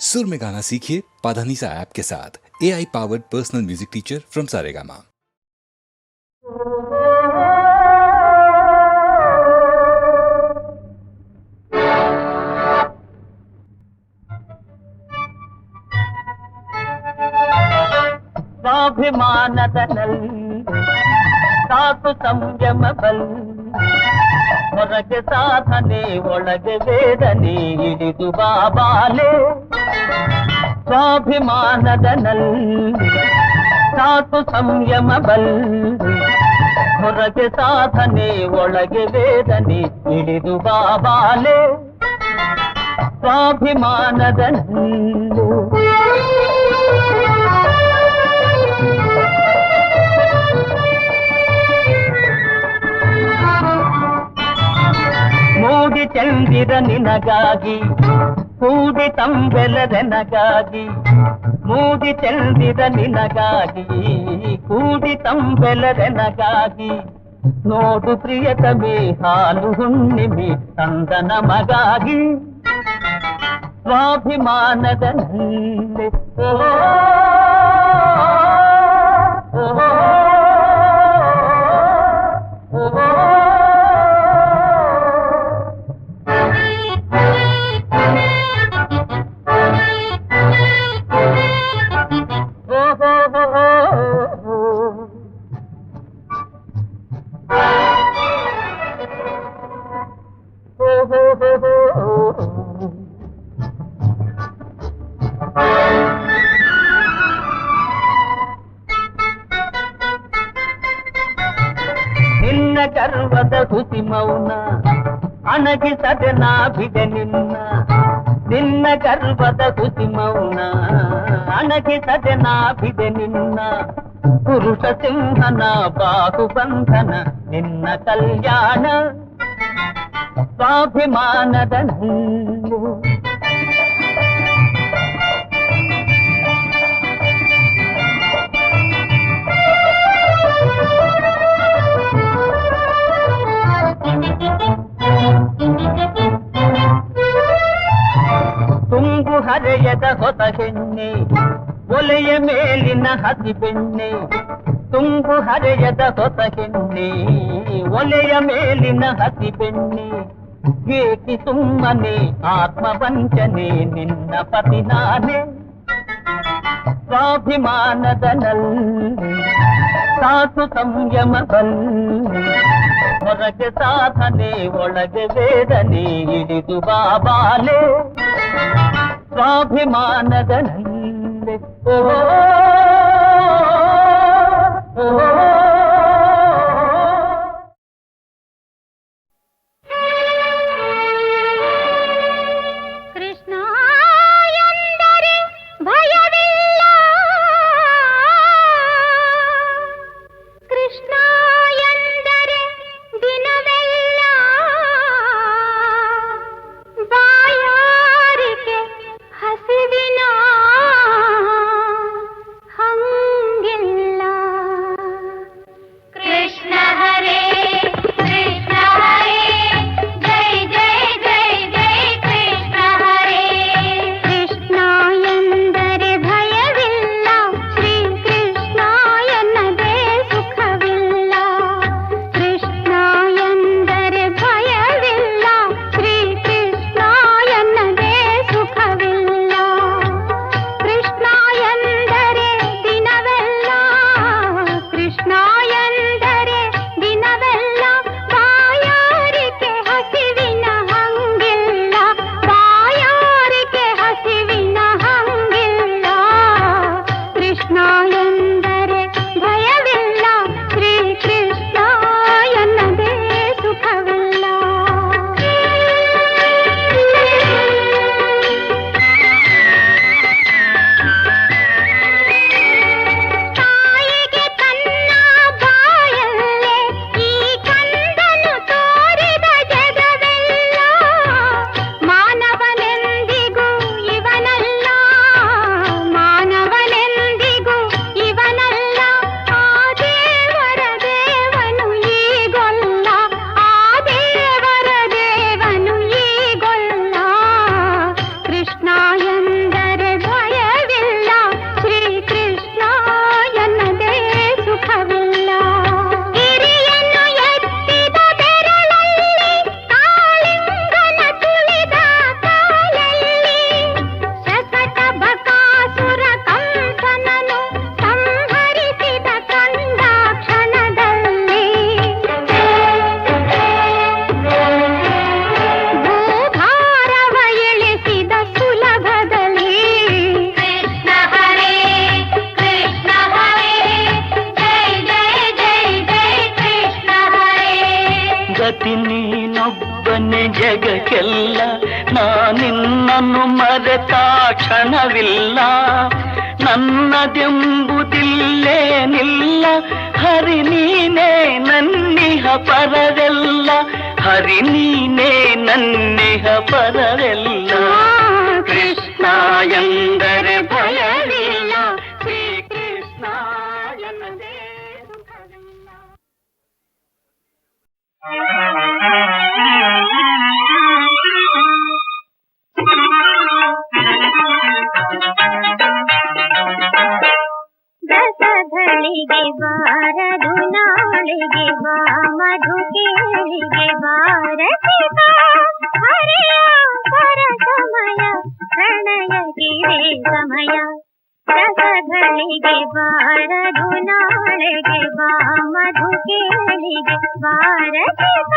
सुर में गाना सीखिए पाधानीसा ऐप के साथ। AI powered personal music teacher from Saregama. ಸ್ವಾಭಿಮಾನದಲ್ಲಿ ಸಾಕು ಸಂಯಮ ಬಲ್ ಹೊರಗೆ ಸಾಧನೆ ಒಳಗೆ ವೇದನೆ ಹಿಡಿದು ಬಾಬಾಲೆ. ಸ್ವಾಭಿಮಾನದಲ್ಲಿ ಸಾಕು ಸಂಯಮ ಬಲ್ ಹೊರಗೆ ಸಾಧನೆ ಒಳಗೆ ವೇದನೆ ಹಿಡಿದು ಬಾಬಾಲೆ. ಸ್ವಾಭಿಮಾನದಲ್ಲಿ ಮೂಡಿ ಚಂದಿರ ನಿನಗಾಗಿ ಕೂಡಿ ತಂಬೆಲದೆನಗಾಗಿ. ಮೂಡಿ ಚಂದಿರ ನಿನಗಾಗಿ ಕೂಡಿ ತಂಬೆಲದೆನಗಾಗಿ. ನೋಡು ಪ್ರಿಯತಮೆ ಹಾಲು ಹುಣ್ಣಿಮೆ ತಂದ ನಮಗಾಗಿ. ಸ್ವಾಭಿಮಾನದಲ್ಲಿ ನಿನ್ನ ಗರ್ವದ ಹುಸಿ ಮೌನ ಅಣಗಿಸದೆ ನಾ ಬಿಡೆ ನಿನ್ನ. ನಿನ್ನ ಗರ್ವದ ಹುಸಿ ಮೌನ ಅಣಗಿಸದೆ ನಾ ಬಿಡೆ ನಿನ್ನ. ಪುರುಷ ಸಿಂಹನ ಬಾಹುಬಂಧನ ನಿನ್ನ ಕಲ್ಯಾಣ. ಸ್ವಾಭಿಮಾನದಲ್ಲಿ ತುಂಬು ಹರೆಯದ ಹೊಸ ಹೆಣ್ಣೆ ಒಲೆಯ ಮೇಲಿನ ಹಸಿ ಬೆಣ್ಣೆ. ತುಂಬು ಹರೆಯದ ಹೊಸ ಹೆಣ್ಣೆ ಒಲೆಯ ಮೇಲಿನ ಹಸಿ ಬೆಣ್ಣೆ. ಏಕೆ ಸುಮ್ಮನೆ ಆತ್ಮವಂಚನೆ ನಿನ್ನ ಪತಿ ನಾನೇ. ಸ್ವಾಭಿಮಾನದಲ್ಲಿ ಸಾಕು ಸಂಯಮದಲ್ಲಿ ಹೊರಗೆ ಸಾಧನೆ ಒಳಗೆ ವೇದನೆ ಹಿಡಿದು ಬಾಬಾಲೆ. ಸ್ವಾಭಿಮಾನದಲ್ಲಿ ಕೃಷ್ಣ ಎಂದರೆ ಭಯವಿಲ್ಲ, ಕೃಷ್ಣ ಎಂದರೆ ದಿನವೆಲ್ಲ ಬಾಯಾರಿಕೆ ಹಸಿವಿನ ಕ್ಷಣವಿಲ್ಲ, ನನ್ನದೆಂಬುದಿಲ್ಲೇನಿಲ್ಲ. ಹರಿ ನೀನೇ ನನ್ನಿಹ ಪರವೆಲ್ಲ, ಹರಿ ನೀನೇ ನನ್ನಿಹ ಪರವೆಲ್ಲ. ಕೃಷ್ಣ ಎಂದರೆ ಭಯವಿಲ್ಲ, ಶ್ರೀ ಕೃಷ್ಣ ಎನ್ನದೆ ಸುಖವಿಲ್ಲ. ದಸಗಳಿಗೆ ಬಾರದು ನಾಳೆಗೆ ಬಾ ಮಧು ಕೇಳಿಗೆ ಬಾರಸಿಗ ಹರೆಯ ಪರ ಸಮಯ ಪ್ರಣಯಗಿರೆ ಸಮಯ. ದಸಗಳಿಗೆ ಬಾರದು ನಾಳೆಗೆ ಬಾ ಮಧು ಕೇಳಿಗೆ ಬಾರಸಿಗ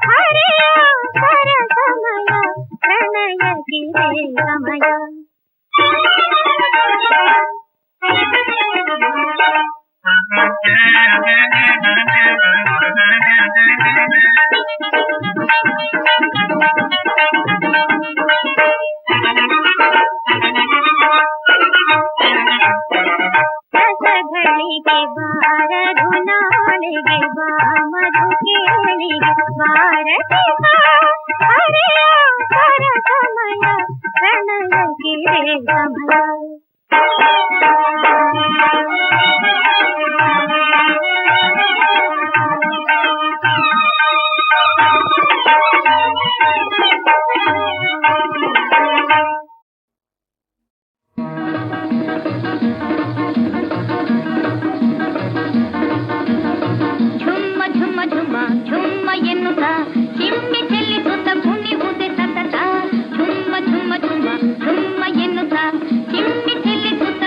ಹರೆಯ ಪರ ಸಮಯ ಪ್ರಣಯಗಿರೆ ಸಮಯ. ದಸಗಳಿಗೆ ಬಾರದು ನಾಳೆಗೆ ಬಾ ಮಧು ಕೇಳಿಗೆ ಬಾರಸಿಗ ಹರೆಯ ಪರ ಸಮಯ ಪ್ರಣಯಗಿರೆ ಸಮಯ. ಝುಮ್ಮ ಝುಮ್ಮ ಝುಮ್ಮ ಝುಮ್ಮ ಎನ್ನುತ್ತ ಚಿಮ್ಮಿ ಚೆಲ್ಲಿಸುತ್ತ ಕುಣಿವುದೆ ಸತತ. ಝುಮ್ಮ ಝುಮ್ಮ ಝುಮ್ಮ ಝುಮ್ಮ ಎನ್ನುತ್ತ ಚಿಮ್ಮಿ ಚೆಲ್ಲಿಸುತ್ತ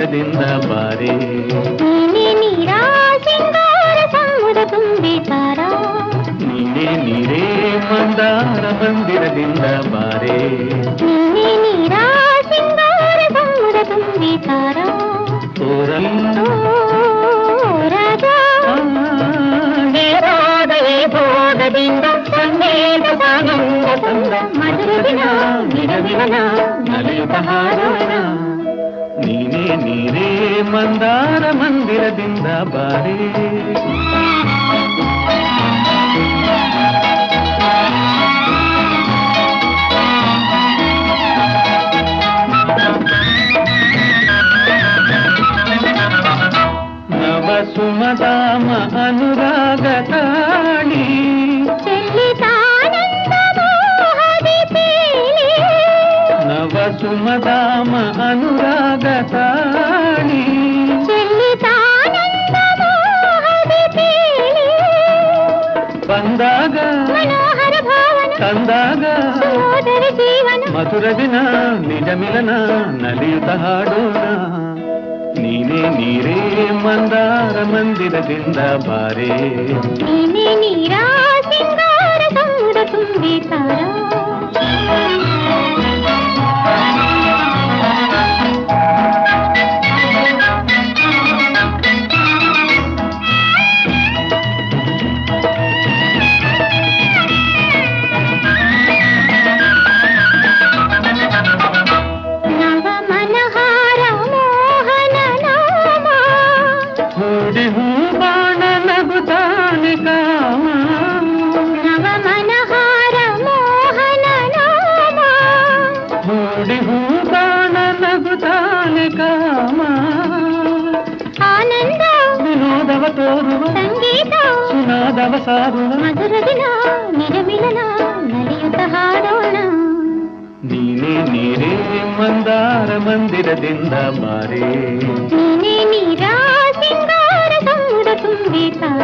ಮಂದಿರದಿಂದ ಬಾರೆ ನೀನೇ ನೀರ ಸಿಂಗಾರ ಸಮುದ್ರ ತುಂಬಿತಾರ ನೀನೇ ನೀರೇ ಮಂದಾರ ಮಂದಿರದಿಂದ ಬಾರೆ ನೀನೇ ನೀರ ಸಿಂಗಾರ ಸಮುದ್ರ ತುಂಬಿತಾರ ತೋರಲ್ಲ ರಾಜ ಭೋಗದಿಂದ ಸಂಗೀತ ಸಾನಂದ ತಂದ ಮಧುರ ದಿನ ನಿಜದಿನ ನಲಿಯುತ್ತ ಹಾರೋಣ ನೀನೇ ನೀರೇ ಮಂದಾರ ಮಂದಿರದಿಂದ ಬಾರೆ ನವ ಸುಮದಾಮ ಅನುರಾಗ ತಾಳಿ ನವ ಸುಮದಾಮ ಅನುರಾಗ ತಾಳಿ ಬಂದಾಗ ತಂದಾಗ ಮಧುರ ದಿನ ನಿಜ ಮಿಲನ ನಲಿಯುತ್ತ ಹಾಡೋಣ ನೀನೇ ನೀರೇ ಮಂದಾರ ಮಂದಿರದಿಂದ ಬಾರೆ ನೀನೇ ನೀರ ಸಿಂಗಾರ ಸಮುದ್ರ ತುಂಬಿತಾರ ಸಂಗೀತ ಸುನಾದವ ಸಾರುವ ಮಧುರ ದಿನ ನಿಜ ಮಿಲನ ನಲಿಯುತ್ತ ಹಾಡೋಣ ನೀನೇ ನೀರೇ ಮಂದಾರ ಮಂದಿರದಿಂದ ಬಾರೆ ನೀನೇ ನೀರ ಸಿಂಗಾರ ಸಮುದ್ರ ತುಂಬಿತಾರ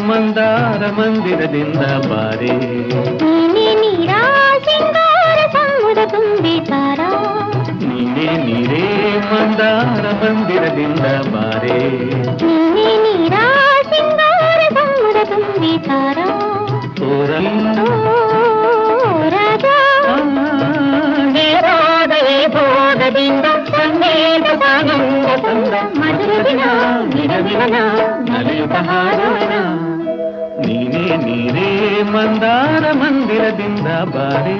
ಮಂದಾರ ಮಂದಿರದಿಂದ ಬಾರೆ ನೀನೇ ನೀರ ಸಿಂಗಾರ ಸಮುದ್ರ ತುಂಬಿತಾರ ನೀನೇ ನೀರೇ ಮಂದಾರ ಮಂದಿರದಿಂದ ಬಾರೆ ನೀನೇ ನೀರ ಸಿಂಗಾರ ಸಮುದ್ರ ತುಂಬಿತಾರ ತೋರಲ್ಲ ರಾಜ ಭೋಗದಿಂದ ಸಂಗೀತ ಸಾನಂದ ತಂದ ಮಧುರ ದಿನ ನಿಜ ದಿನ ನಲಿಯುತ್ತ ಹಾರೋಣ ನೀನೇ ನೀರೇ ಮಂದಾರ ಮಂದಿರದಿಂದ ಬಾರೆ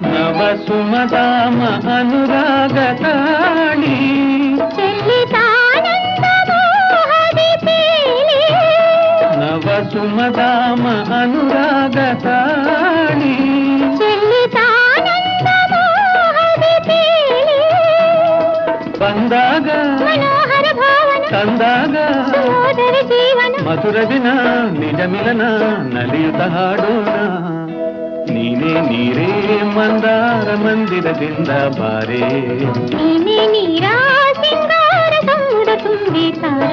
ನವ ಸುಮದಾಮ ಅನುರಾಗ ತಾಳಿ ನವ ಸುಮದಾಮ ಅನುರಾಗ ತಾಳಿ ಬಂದಾಗ ತಂದಾಗ ಮಧುರ ದಿನ ನಿಜ ಮಿಲನ ನಲಿಯುತ್ತ ಹಾಡೋಣ ನೀನೇ ನೀರೇ ಮಂದಾರ ಮಂದಿರದಿಂದ ಬಾರೆ ನೀನೇ ನೀರ ಸಿಂಗಾರ ಸಮುದ್ರ ತುಂಬಿತಾರ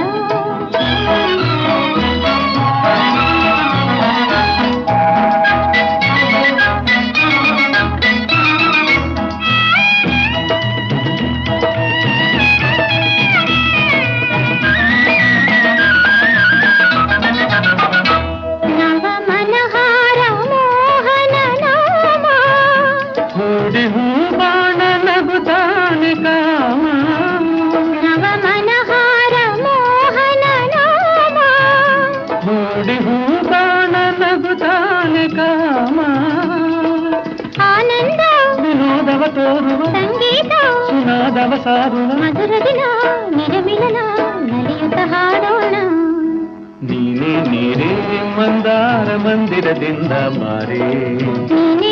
ಹೂಡಿ ಹೂ ಬಾಣ ನಗುತ್ತಾನೆ ಕಾಮ ನವ ಮನ ಯಾವ ಸಾರೋಣ ಮಧುರ ದಿನ ನಿಜ ಮಿಲನ ನಲಿಯುತ್ತ ಹಾಡೋಣ ನೀನೇ ನೀರೇ ಮಂದಾರ ಮಂದಿರದಿಂದ ಬಾರೇ ನೀನೇ